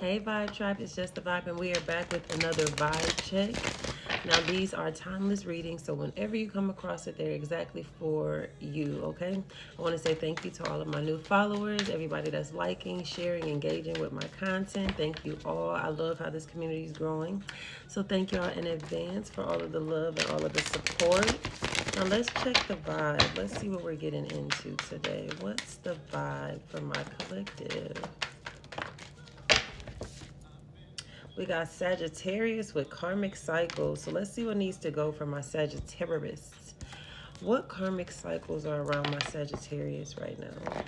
Hey Vibe Tribe, it's just the vibe, and we are back with another vibe check. Now, these are timeless readings, so whenever you come across it, they're exactly for you, okay? I want to say thank you to all of my new followers, everybody that's liking, sharing, engaging with my content. Thank you all. I love how this community is growing. So, thank y'all in advance for all of the love and all of the support. Now, let's check the vibe. Let's see what we're getting into today. What's the vibe for my collective? We got Sagittarius with karmic cycles. So let's see what needs to go for my Sagittarius. What karmic cycles are around my Sagittarius right now?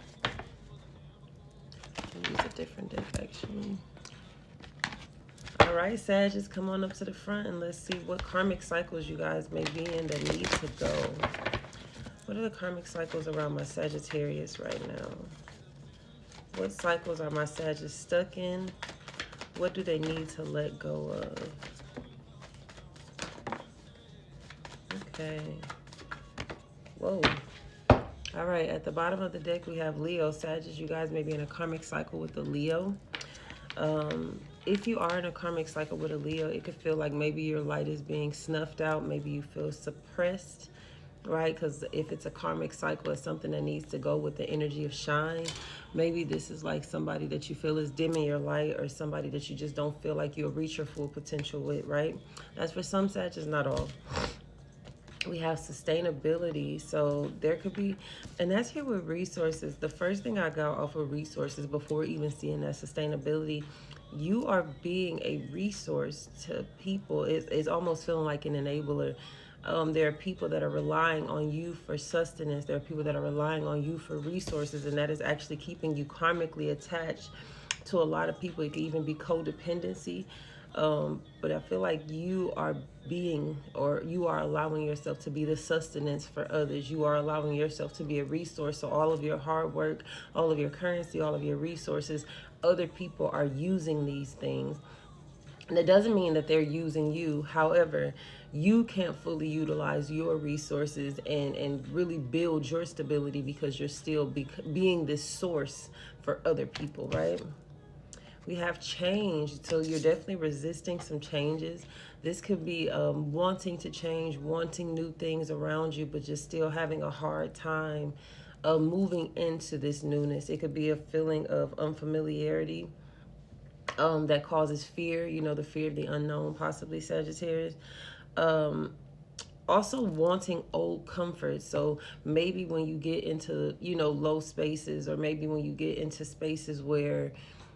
I'll use a different deck actually. All right, Sagittarius, come on up to the front and let's see what karmic cycles you guys may be in that need to go. What are the karmic cycles around my Sagittarius right now? What cycles are my Sagittarius stuck in? What do they need to let go of? Okay. Whoa. All right, at the bottom of the deck, we have Leo. Sagittarius, you guys may be in a karmic cycle with the Leo. If you are in a karmic cycle with a Leo, it could feel like maybe your light is being snuffed out. Maybe you feel suppressed, right? Because if it's a karmic cycle, it's something that needs to go with the energy of shine. Maybe this is like somebody that you feel is dimming your light, or somebody that you just don't feel like you'll reach your full potential with, right? That's for some Sagittarius, not all. We have sustainability, so there could be, and that's here with resources. The first thing I got off of resources before even seeing that sustainability, you are being a resource to people. It's almost feeling like an enabler. There are people that are relying on you for sustenance. There are people that are relying on you for resources, and that is actually keeping you karmically attached to a lot of people. It could even be codependency. But I feel like you are being, or you are allowing yourself to be the sustenance for others. You are allowing yourself to be a resource. So all of your hard work, all of your currency, all of your resources, other people are using these things. And it doesn't mean that they're using you. However, you can't fully utilize your resources and really build your stability because you're still being this source for other people, right? We have change, so you're definitely resisting some changes. This could be wanting to change, wanting new things around you, but just still having a hard time moving into this newness. It could be a feeling of unfamiliarity that causes fear, you know, the fear of the unknown, possibly Sagittarius. Also wanting old comforts. So maybe when you get into, you know, low spaces, or maybe when you get into spaces where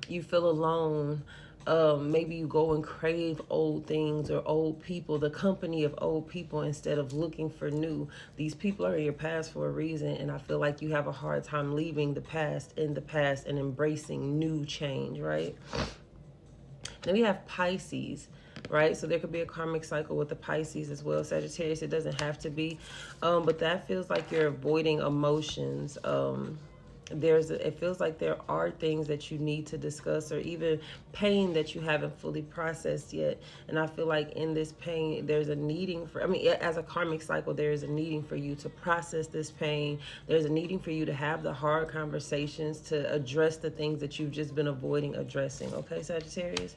you feel alone, maybe you go and crave old things or old people, the company of old people, instead of looking for new. These people are in your past for a reason, and I feel like you have a hard time leaving the past in the past and embracing new change, right? Then we have Pisces, right? So there could be a karmic cycle with the Pisces as well. Sagittarius, it doesn't have to be, but that feels like you're avoiding emotions. It feels like there are things that you need to discuss, or even pain that you haven't fully processed yet. And I feel like in this pain, there's a needing for, I mean, as a karmic cycle, there is a needing for you to process this pain. There's a needing for you to have the hard conversations to address the things that you've just been avoiding addressing. Okay, Sagittarius?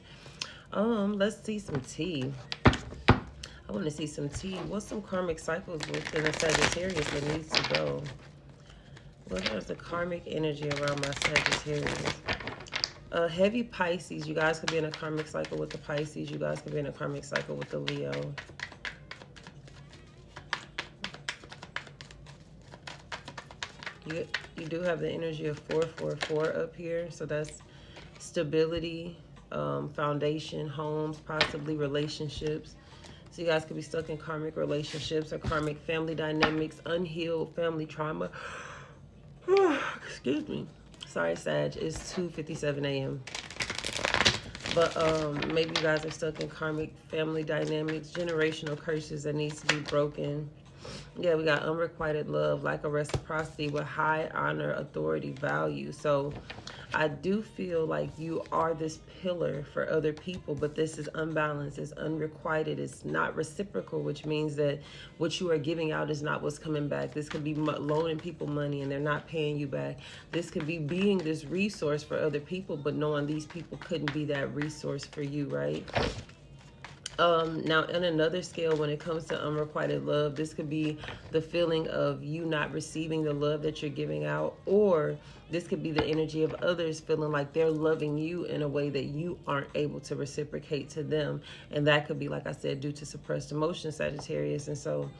Let's see some tea. I want to see some tea. What's some karmic cycles within a Sagittarius that needs to go? What is the karmic energy around my Sagittarius? Heavy Pisces. You guys could be in a karmic cycle with the Pisces. You guys could be in a karmic cycle with the Leo. You do have the energy of 444 up here. So that's stability, foundation, homes, possibly relationships. So you guys could be stuck in karmic relationships or karmic family dynamics, unhealed family trauma. Excuse me. Sorry, Sag. It's 2:57 a.m. But maybe you guys are stuck in karmic family dynamics, generational curses that needs to be broken. Yeah, we got unrequited love, like a reciprocity with high honor, authority, value. So I do feel like you are this pillar for other people, but this is unbalanced, it's unrequited, it's not reciprocal, which means that what you are giving out is not what's coming back. This could be loaning people money and they're not paying you back. This could be being this resource for other people, but knowing these people couldn't be that resource for you, right? Now, on another scale, when it comes to unrequited love, this could be the feeling of you not receiving the love that you're giving out, or this could be the energy of others feeling like they're loving you in a way that you aren't able to reciprocate to them. And that could be, like I said, due to suppressed emotion, Sagittarius. And so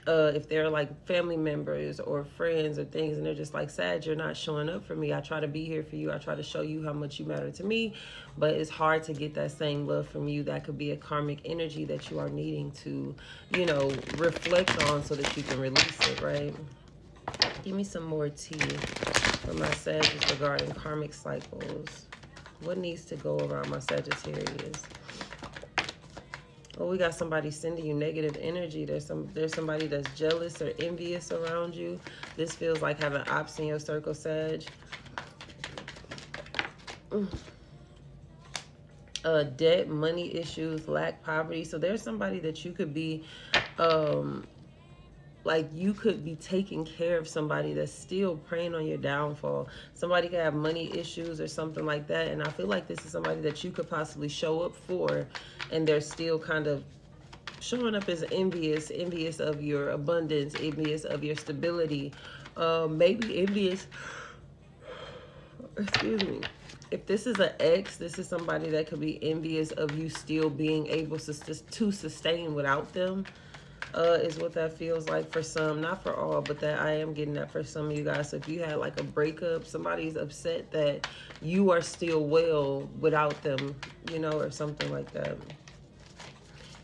if they're like family members or friends or things, and they're just like, Sag, you're not showing up for me. I try to be here for you. I try to show you how much you matter to me, but it's hard to get that same love from you. That could be a karmic energy that you are needing to, you know, reflect on so that you can release it, right? Give me some more tea for my Sagittarius regarding karmic cycles. What needs to go around my Sagittarius? Oh, we got somebody sending you negative energy. There's somebody that's jealous or envious around you. This feels like having ops in your circle, Sag. Debt, money issues, lack, poverty. So there's somebody that you could be, like you could be taking care of somebody that's still preying on your downfall. Somebody could have money issues or something like that. And I feel like this is somebody that you could possibly show up for, and they're still kind of showing up as envious of your abundance, envious of your stability, maybe envious, excuse me. If this is an ex, this is somebody that could be envious of you still being able to sustain without them. Is what that feels like for some, not for all, but that I am getting that for some of you guys. So if you had like a breakup, somebody's upset that you are still well without them, you know, or something like that.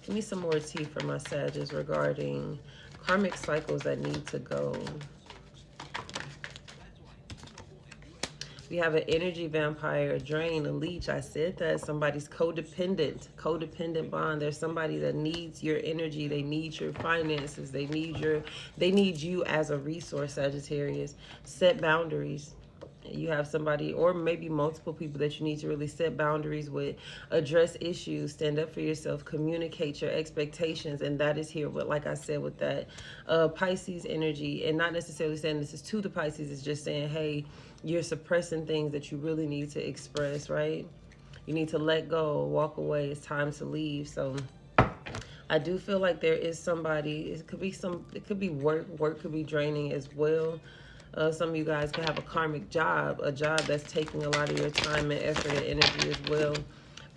Give me some more tea for my Sagittarius regarding karmic cycles that need to go. We have an energy vampire, a drain, a leech. I said that somebody's codependent bond. There's somebody that needs your energy. They need your finances. They need you as a resource, Sagittarius. Set boundaries. You have somebody, or maybe multiple people that you need to really set boundaries with, address issues, stand up for yourself, communicate your expectations. And that is here, but like I said, with that Pisces energy, and not necessarily saying this is to the Pisces, it's just saying, hey, you're suppressing things that you really need to express, right? You need to let go, walk away. It's time to leave. So I do feel like there is somebody, it could be work could be draining as well. Some of you guys can have a karmic job, a job that's taking a lot of your time and effort and energy as well.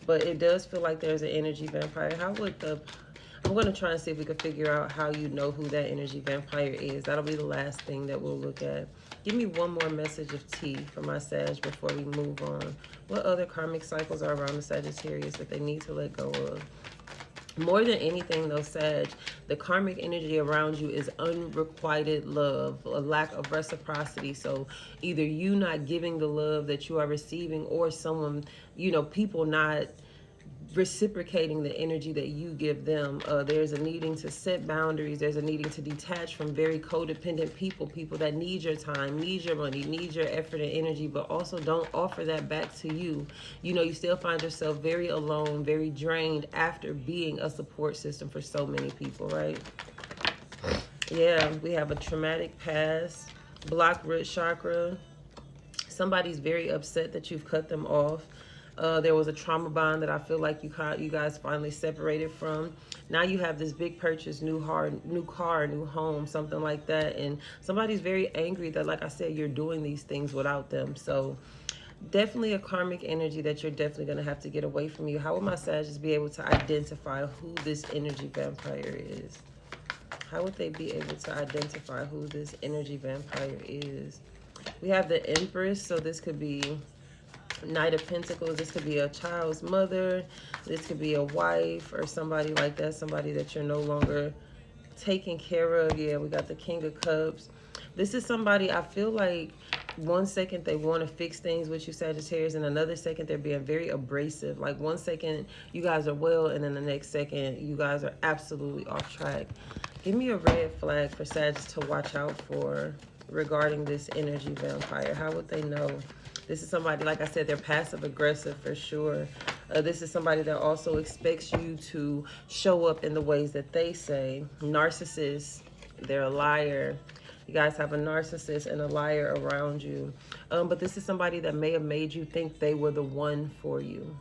But it does feel like there's an energy vampire. I'm going to try and see if we can figure out how you know who that energy vampire is. That'll be the last thing that we'll look at. Give me one more message of tea for my Sag before we move on. What other karmic cycles are around the Sagittarius that they need to let go of? More than anything though, Sag, the karmic energy around you is unrequited love, a lack of reciprocity. So either you not giving the love that you are receiving, or someone, you know, people not reciprocating the energy that you give them. There's a needing to set boundaries. There's a needing to detach from very codependent people that need your time, need your money, need your effort and energy, but also don't offer that back to you. You know, you still find yourself very alone, very drained after being a support system for so many people, right? Yeah, we have a traumatic past, blocked root chakra. Somebody's very upset that you've cut them off. There was a trauma bond that I feel like you guys finally separated from. Now you have this big purchase, new car, new home, something like that. And somebody's very angry that, like I said, you're doing these things without them. So definitely a karmic energy that you're definitely going to have to get away from you. How will my Sagittarius be able to identify who this energy vampire is? How would they be able to identify who this energy vampire is? We have the Empress, so this could be Knight of Pentacles. This could be a child's mother. This could be a wife or somebody like that, somebody that you're no longer taking care of. Yeah, we got the King of Cups. This is somebody, I feel like one second they want to fix things with you, Sagittarius, and another second they're being very abrasive. Like one second you guys are well, and then the next second you guys are absolutely off track. Give me a red flag for Sagittarius to watch out for regarding this energy vampire. How would they know? This is somebody, like I said, they're passive aggressive for sure. This is somebody that also expects you to show up in the ways that they say. Narcissist, they're a liar. You guys have a narcissist and a liar around you. But this is somebody that may have made you think they were the one for you.